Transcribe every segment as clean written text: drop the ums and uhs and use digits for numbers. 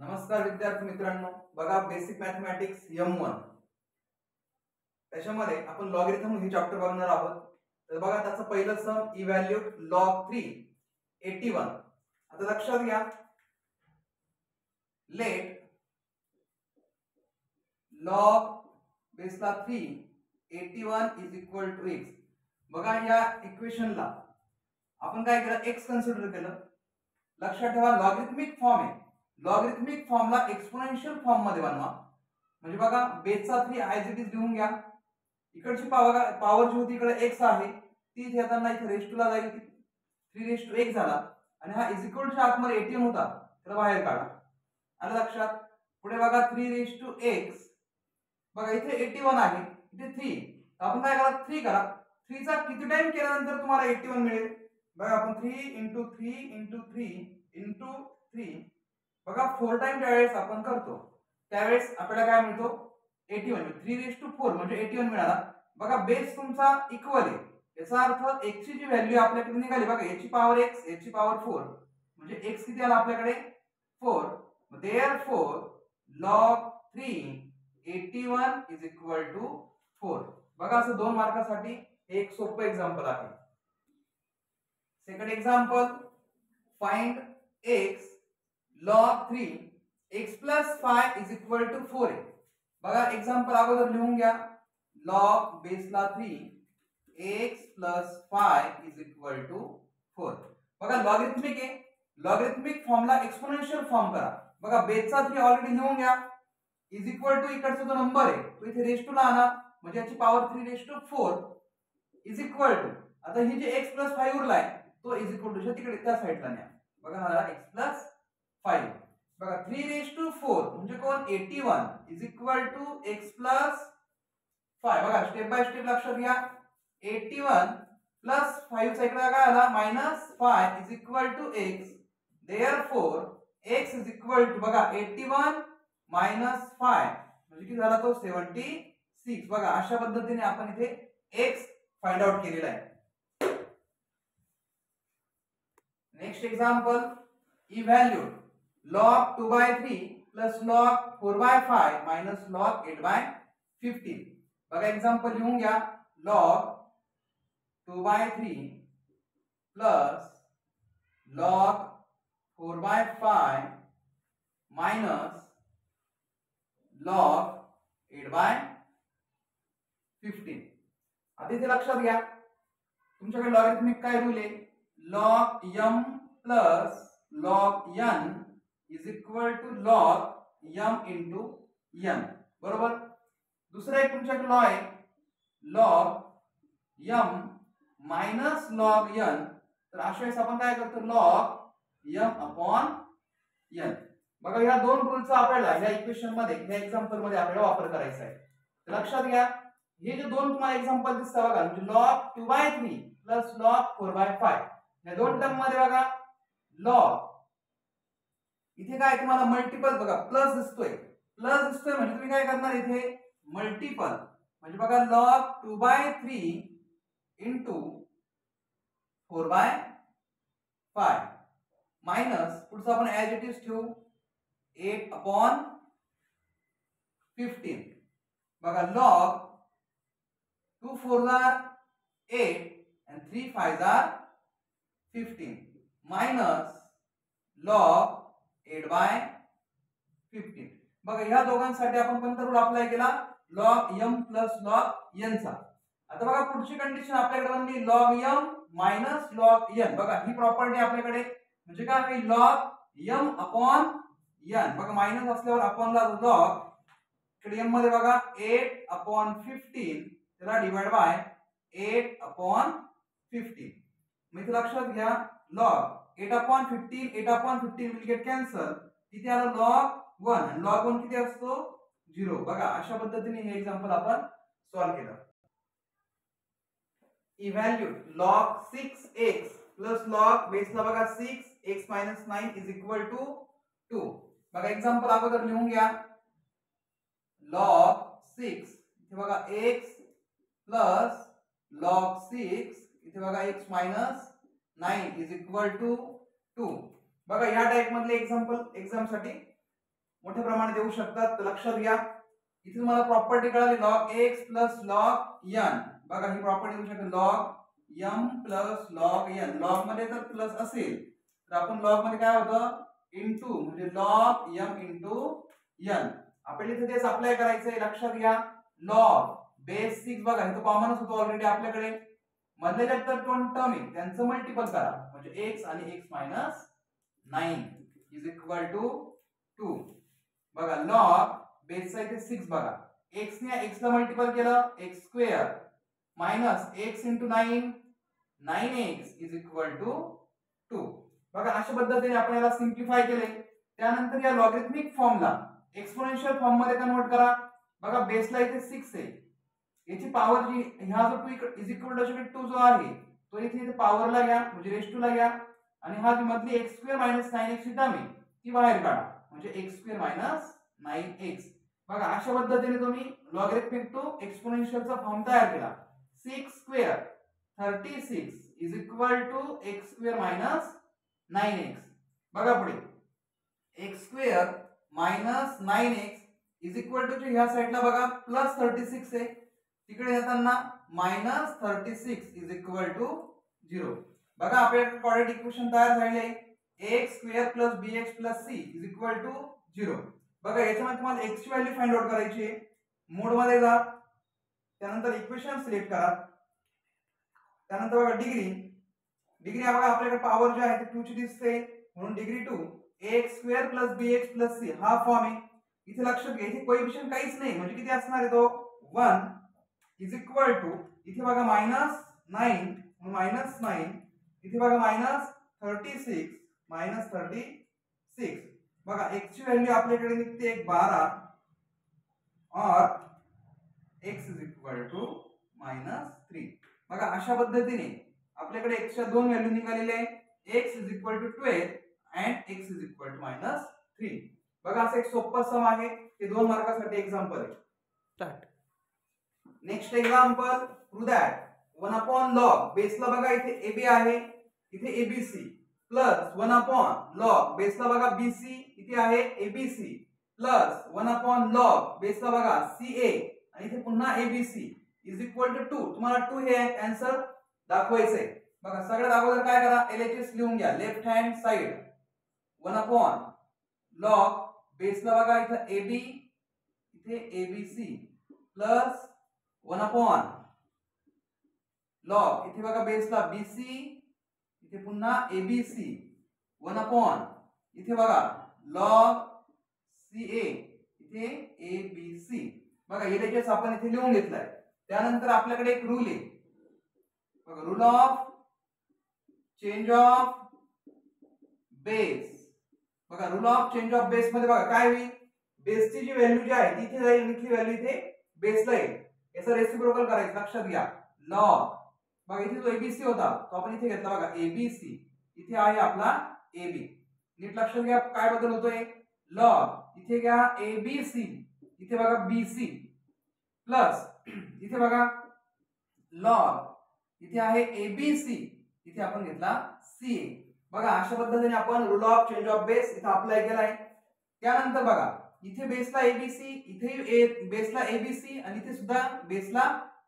नमस्कार विद्यार्थी मित्रांनो, बघा बेसिक मॅथमॅटिक्स M1 त्याच्यामध्ये आपण लॉगरिथम हे चॅप्टर बघणार आहोत. तर बघा त्याचं पहिलं सम इव्हॅल्यूट log 3 81. आता लक्षात घ्या, लेट log बेसला 3 81 इज इक्वल टू x. बघा या इक्वेशनला आपण काय केलं, x कन्सिडर केलं. लक्षात ठेवा लॉगरिथमिक फॉर्म आहे. लॉगरिथमिक फॉर्मला एक्सपोनेन्शियल फॉर्म मध्ये बनवा. म्हणजे बघा बेसचा 3 ऍज इट इज लिहून घ्या. इकडची पॉवर जी होती इकडे x आहे ती इथे येताना इथे रेश टू ला जाईल, 3 रेश टू x झाला आणि हा इज इक्वल च्या आतमध्ये 81 होता, त्याला बाहेर काढा. आलं लक्षात. पुढे बघा 3 रेश टू x, बघा इथे 81 आहे, इथे 3, तर आपण काय करा 3 करा. 3 चा किती टाइम केल्यानंतर तुम्हाला 81 मिळेल. बघा आपण 3 * 3 * 3 * 3, बघा 4 टाइम ज्यावेळेस आपण करतो त्यावेळेस आपल्याला काय मिळतो 81. 3/4 म्हणजे 81 मिळाला. बघा बेस तुमचा इक्वल आहे, याचा अर्थ x ची जी व्हॅल्यू आपल्याकडे निघाली, बघा याची पॉवर x, याची पॉवर 4, म्हणजे x किती आला आपल्याकडे 4. Therefore log 3 81 is equal to 4. बघा असं 2 मार्कासाठी हे एक सोपं एक्झाम्पल आहे. Second example, find x log 3 x plus 5 is equal to 4 आहे. बघा एक्झाम्पल अगोदर लिहून घ्या. log बेसला 3 x plus 5 is equal to 4. बघा लॉगरिथमिक आहे, लॉगरिथमिक फॉर्मला एक्सपोनेन्शियल फॉर्म करा. बघा बेसचा 3 ऑलरेडी लिहून घ्या, इज इक्वल टू इकडचा जो नंबर आहे तो इथे रेश टू ला आणा, म्हणजे याची पॉवर 3/4 इज इक्वल टू, आता ही जी x plus 5 उरलाय तो इज इक्वल टू तिकडे त्या साइडला न्या. बघा हा x plus 5, बघा 3/4 म्हणजे कोण 81 is equal to x plus 5. बघा स्टेप बाय स्टेप लक्षात घ्या. 81 प्लस 5 चा इकडे काय आला -5 is equal to x. Therefore x is equal to, बघा 81 - 5 म्हणजे किती झाला तो 76. बघा अशा पद्धतीने आपण इथे x फाइंड आउट केलेला आहे. Next example, evaluate log 2/3 plus log 4/5 minus log 8/15. बघा एक्झाम्पल लिहून घ्या. log 2/3 plus log 4/5 minus log 8/15. आता इथे लक्षात घ्या, तुमच्याकडे लॉगरिथमिक काय रूल आहे, log m plus log n is equal to log m into n. बरोबर. दुसरा एक तुमच्याकडे लॉ आहे log m minus log n. तर अशा वेळेस आपण काय करतो log m upon n. बघा या दोन रूलचा आपल्याला या इक्वेशन मध्ये, या एक्झाम्पल मध्ये आपल्याला वापर करायचा आहे. तर लक्षात घ्या, हे जे दोन तुम्हाला एक्झाम्पल दिसतात बघा, म्हणजे log 2/3 plus log 4/5, या दोन टर्म मध्ये बघा log इथे काय तुम्हाला मल्टिपल, बघा प्लस दिसतोय, म्हणजे तुम्ही काय करणार इथे मल्टिपल, म्हणजे बघा log 2/3 into 4/5 मायनस पुढचा आपण ऍज इट इज ठेवू 8/15. बघा log 2 4s are 8 and 3 5s are 15 minus log 8/15. बघा ह्या दोघांसाठी आपण कोणता रूल अप्लाय केला, log m plus log n चा. आता बघा पुढची कंडिशन आपल्याकडे बनली log m minus log n. बघा ही प्रॉपर्टी आपल्याकडे, म्हणजे काय होईल log m upon n. बघा मायनस असल्यावर अपॉन ला log, इकडे m मध्ये बघा 8/15 त्याला डिवाइड बाय 8/15. मग इथे लक्षात घ्या log 8/15 8/15 विल गेट कॅन्सल. इथे आला log 1 आणि log 1 किती असतो 0. बघा अशा पद्धतीने हे एक्झाम्पल आपण सॉल्व्ह केलं. इव्हॅल्यूट log 6x plus log बेसला बघा 6x - 9 इज इक्वल टू 2. बघा एक्झाम्पल अगोदर लिहून घ्या. log 6 इथे बघा x plus log 6 इथे बघा x - 9 इज इक्वल टू 2. बघा या टाइप मधले एक्झाम्पल एक्झाम साठी मोठ्या प्रमाणात देऊ शकतात. तर लक्षात घ्या, इथे तुम्हाला प्रॉपर्टी कळाली log x plus log n. बघा ही प्रॉपर्टी देऊ शकतो log m plus log n. Log मध्ये जर प्लस असेल तर आपण लॉग मध्ये काय होतं इनटू, म्हणजे log m इंटू n. आपल्याला इथे तेच अप्लाय करायचंय. लक्षात घ्या, log बेस 6 बघा हे तर कॉमनच होतो ऑलरेडी आपल्याकडे. मधले ज्या तर दोन टर्म आहे त्यांचं मल्टिपल करा, म्हणजे x आणि x minus 9 is equal to 2. बघा log बेसचा इथे 6 बघा, x ने x ला मल्टिपल केलं x square minus x into 9 9x is equal to 2. बघा अशा पद्धतीने आपण याला सिंप्लिफाय केले. त्यानंतर या लॉगरिथमिक फॉर्मला एक्सपोनेन्शियल फॉर्म मध्ये कन्वर्ट करा. बघा बेसला इथे 6 आहे, याची पॉवर जी ह्या जो 2 इज इक्वल टू 2 जो आहे तो इथे पॉवरला घ्या, म्हणजे रेस 2 ला घ्या, आणि हा जी मधली x स्क्वेअर मायनस 9x ही टर्म आहे ती बाहेर काढा, म्हणजे x स्क्वेअर मायनस 9x. बघा अशा पद्धतीने तुम्ही लॉगरिथमिक टू एक्सपोनेन्शियलचा फॉर्म तयार केला. 6 square 36 is equal to x square minus 9x. बघा पुढे x square minus 9x is equal to ह्या साइडला बघा प्लस 36 आहे, तिकडे येताना मायनस 36 इज इक्वल टू 0. बघा आपल्याकडे क्वाड्रॅटिक इक्वेशन तयार झाले. x square plus bx plus c is equal to 0. बघा याच्यामध्ये तुम्हाला x ची व्हॅल्यू फाइंड आउट करायची आहे. मोड मध्ये जा, त्यानंतर इक्वेशन सिलेक्ट करा, त्यानंतर बघा डिग्री बघा आपल्याकडे पॉवर जी आहे ती 2 ची दिसते, म्हणून degree 2 x square plus bx plus c हा फॉर्म आहे. इथे लक्षात घ्या इथे कोएफिशिएंट काहीच नाही, म्हणजे किती असणार आहे तो 1 इज इक्वल टू, इथे बघा मायनस 9 मायनस 9, इथे बघा मायनस 36 मायनस 36. बघा x ची व्हॅल्यू आपल्याकडे निघते 12 और x is equal to minus 3. बघा अशा पद्धतीने आपल्याकडे x च्या दोन व्हॅल्यू निघालेले आहे, x is equal to 12 and x is equal to minus 3. बघा असं एक सोपं सम आहे, ते 2 मार्कासाठी एक्झाम्पल आहे. Start. Next example, prove that 1 upon log बेसला बघा इथे AB आहे, इथे ABC प्लस 1 अपॉन लॉग बेसला बघा BC इथे आहे ABC प्लस 1 अपॉन लॉग बेसला बघा CA आणि इथे पुन्हा ABC इज इक्वल टू 2. तुम्हाला 2 हे आन्सर दाखवायचंय. बघा सगळ्यात अगोदर काय करा, LHS लिहून घ्या left hand side. 1 upon log बेसला बघा इथे AB इथे ABC प्लस 1 अपॉन लॉग इथे बघा बेसला BC इथे पुन्हा ABC 1 अपॉन इथे बघा लॉग CA इथे ABC. बघा LHS आपण इथे लिहून घेतलाय. त्यानंतर आपल्याकडे एक रूल आहे बघा, rule of change of base. बघा rule of change of base मध्ये बघा काय होईल, बेसची जी व्हॅल्यू जी आहे तिथे जाईल, इथली व्हॅल्यू इथे बेसला येईल. याचा रेसिप्रोकल करायचं. लक्षात घ्या लॉग बघा इथे जो ABC होता तो आपण इथे घेतला बघा ABC, इथे आहे आपला AB. नीट लक्षात घ्या काय बदल होतोय, लॉग इथे घ्या ABC इथे बघा BC प्लस इथे बघा लॉग इथे आहे ABC इथे आपण घेतला CA. बघा अशा पद्धतीने आपण rule of change of base इथे अप्लाय केलाय. त्यानंतर बघा इथे बेसला ABC इथे बेसला ABC आणि इथे सुद्धा बेसला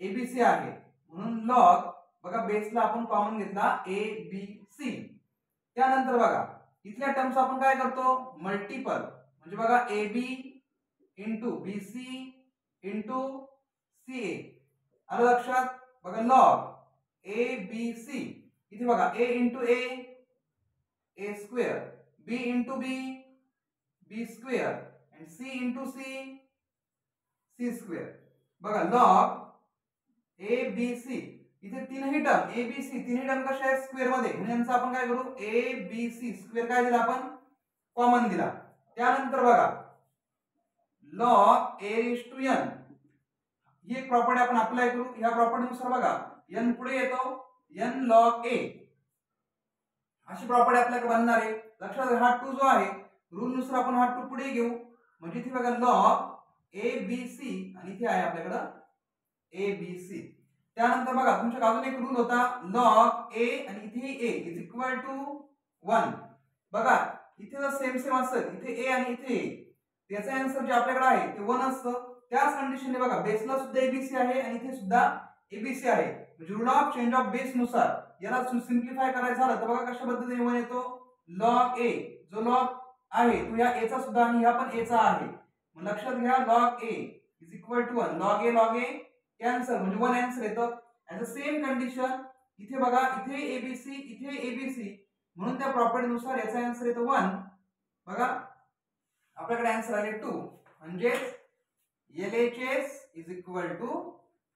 ABC आहे, म्हणून लॉग बघा बेसला आपण कॉमन घेतला ABC. त्यानंतर बघा इथल्या टर्म्स आपण काय करतो मल्टिपल, म्हणजे बघा AB into BC into CA. आलं लक्षात. बघा लॉग ABC इथे बघा A into A square, B into B square and C into C square. बघा लॉग ABC इथे तीनही टर्म ABC तीनही टर्म कशा आहेत स्क्वेअर मध्ये, म्हणजे यांचा आपण काय करू ABC स्क्वेअर काय दिला आपण कॉमन दिला. त्यानंतर बघा log A raised to n ही एक प्रॉपर्टी आपण अप्लाय करू. ह्या प्रॉपर्टी नुसार बघा n पुढे येतो n log A अशी प्रॉपर्टी आपल्याकडे बनणार आहे. लक्षात हा 2 जो आहे रूल नुसार आपण हा 2 पुढे घेऊ, म्हणजे इथे बघा लॉग ABC आणि इथे आहे आपल्याकडे ABC. त्यानंतर बघा तुमच्या अजून एक रूल होता लॉग A आणि इथे A इज इक्वल टू 1. बघा इथे जर सेम असेल इथे A आणि इथे A, त्याचा आन्सर जे आपल्याकडे आहे ते 1 असतं. त्याच कंडिशनने बघा बेसला सुद्धा एबीसी आहे आणि इथे सुद्धा एबीसी आहे. म्हणजे rule of change of base नुसार याला सिम्प्लिफाय करायचं झालं तर बघा कशा पद्धतीने 1 येतो. लॉग ए जो लॉग आहे तो या ए चा सुद्धा आणि हा पण ए चा आहे. मग लक्षात घ्या log A is equal to 1. Log A cancel म्हणजे 1 आन्सर येतं. ऍट द सेम कंडिशन इथे बघा इथे एबीसी इथे एबीसी म्हणून त्या प्रॉपर्टी नुसार याचा आन्सर येतो 1. बघा आपल्याकडे आन्सर आले 2 म्हणजे LHS is equal to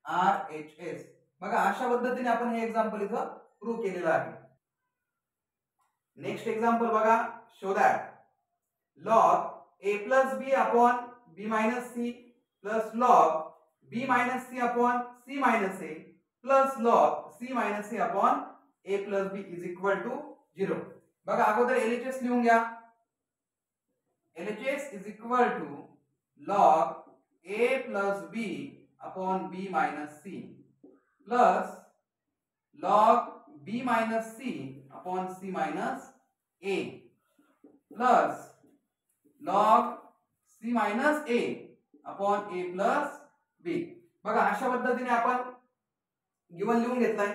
RHS. बघा अशा पद्धतीने आपण हे एक्झाम्पल इथं प्रूव्ह केलेलं आहे. नेक्स्ट एक्झाम्पल बघा. Show that log a plus b upon b minus c plus log b minus c upon c minus a plus log c minus a upon a plus b is equal to 0. बघा अगोदर LHS लिहून घ्या. LHS is equal to log a plus b upon b minus c plus log b minus c upon c minus a plus log c minus a upon a plus b. बघा अशा पद्धतीने आपण given लिहून घेतलाय.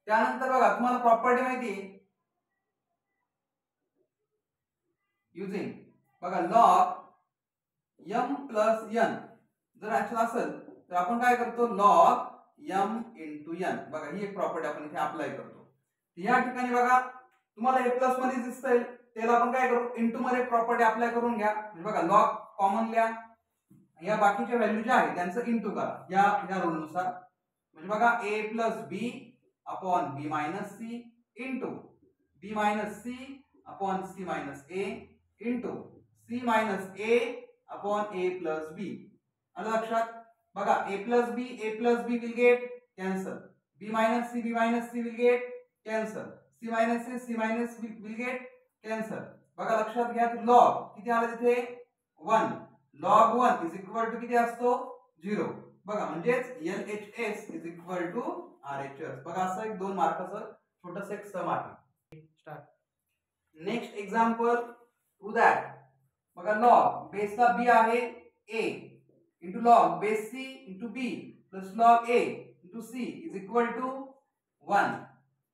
त्यानंतर बघा तुम्हाला property माहिती आहे युजिंग बघा लॉग m प्लस n जर ऍक्च्युअल असेल तर आपण काय करतो लॉग m इंटू n. बघा ही एक प्रॉपर्टी आपण इथे अप्लाय करतो. या ठिकाणी बघा तुम्हाला हे प्लस मध्ये दिसतंय त्याला आपण काय करू इंटू मध्ये प्रॉपर्टी अप्लाय करून घ्या. म्हणजे बघा लॉग कॉमन लिहा या बाकीच्या व्हॅल्यू ज्या आहेत त्यांचं इंटू करा या रूल नुसार. म्हणजे बघा a plus b upon b minus c into b minus c upon c minus a into c minus a upon a plus b. आलं लक्षात. बघा a plus b will get cancel. b minus c will get cancel. c minus will get cancel. बघा लक्षात घ्या log किती आलं तिथे 1. Log 1 is equal to किती असतो 0. बघा म्हणजेच LHS is equal to RHS. बघा असं एक 2 मार्काचं छोटंसं एक सम आहे. Start. Next example to that बघा लॉग बेसला b आहे a into log base c into b plus log a into c is equal to 1.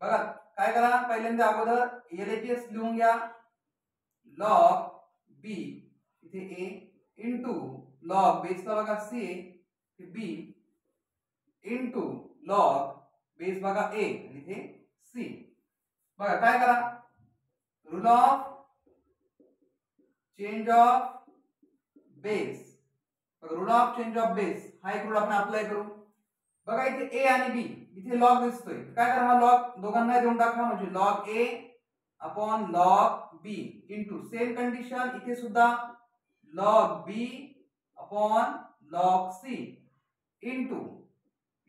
बघा काय करा पहिल्यांदा अगोदर LHS लिहून घ्या. लॉग b इथे a इंटू लॉग बेसला बघा c b into log base बघा a आणि इथे c. बघा काय करा rule of change of base. Rule of change of base हा एक रूल आपण अप्लाय करू. बघा इथे a आणि b इथे लॉग दिसतोय काय करा हा लॉग दोघांना देऊन टाका. म्हणजे log a upon log b into same condition इथे सुद्धा log b upon log c into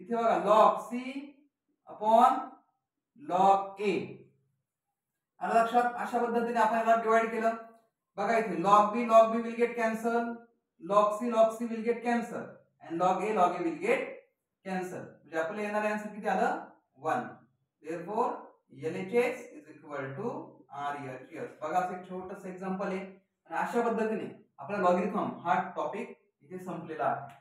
इथे बघा log c upon log a. आलं लक्षात. अशा पद्धतीने आपण याला डिवाइड केलं. बघा इथे log b will get cancel. Log c will get cancel and log a will get cancel. म्हणजे आपल्याला येणारे आन्सर किती आलं 1. Therefore LHS is equal to RHS. बघा असं एक छोटंसं एक्झाम्पल आहे आणि अशा पद्धतीने आपला लॉगरिथम हा टॉपिक इथे संपलेला आहे.